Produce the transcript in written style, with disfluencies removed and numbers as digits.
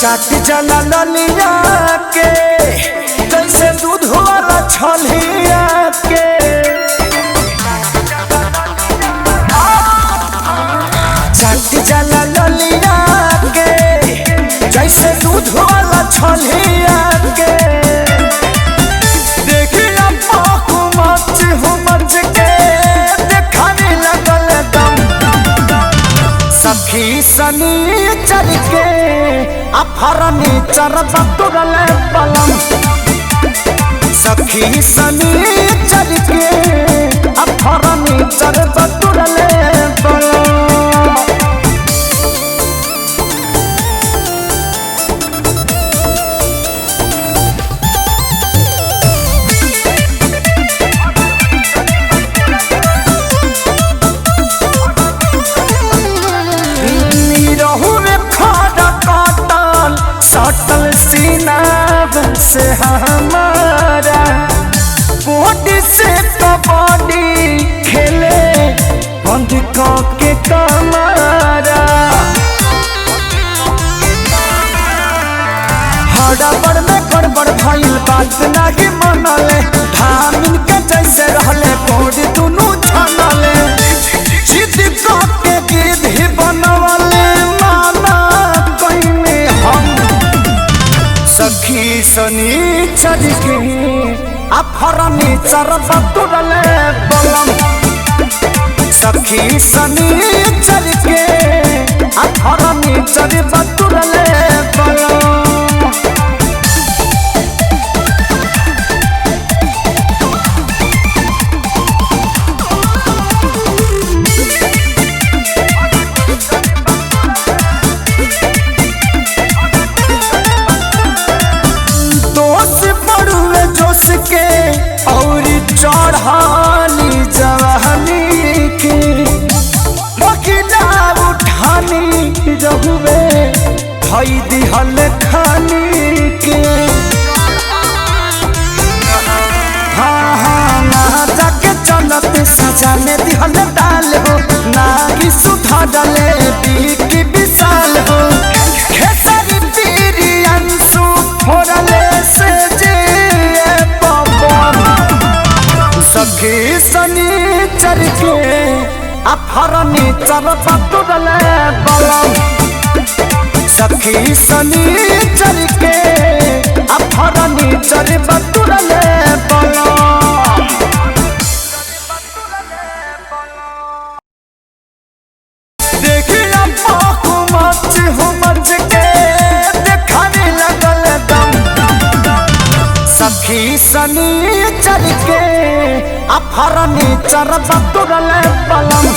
चाट जला ललिया के जैसे दूध वाला छलिया के चाट जला ललिया के जैसे दूध वाला छलिया के देखिया पाकू मच हो मच के देखाने लगल दम सखी सनी चल के अफरनी चरब तुरले पलम सखी सनी चल के अफरनी चरब तुरले पलम। सटल सीना से हमारा बॉडी से कबड्डी खेले बंद के कमारा हड़बड़ में गड़बड़ भइल बात नहीं मनले धामिन के जैसे रहले बॉडी दुनू छनले जिद के गिद्ध ही बनवले माना कइने हम सखी सनी चल के अफरनी चरब तुरले पलम सखी सनी चल के अफरनी चरब तुरले पलम। के और चढ़ानी जवानी के बकिला उठानी रहुए भई दिहल खानी के हाँ हाँ ना जाके चलत सजाने दिहल डाल हो ना कि सुधा डाले की विशाल हो खेसारी पीरी अंशु फोड़ले से सखी सनी चल के अफरनी चरब तुरले पलम सखी सनी चल के अफरनी चरब तुरले पलम। देखिया पाकू मच हो मच के देखाने लगल दम सखी सनी चल के अफरनी चरब तुरले पलम।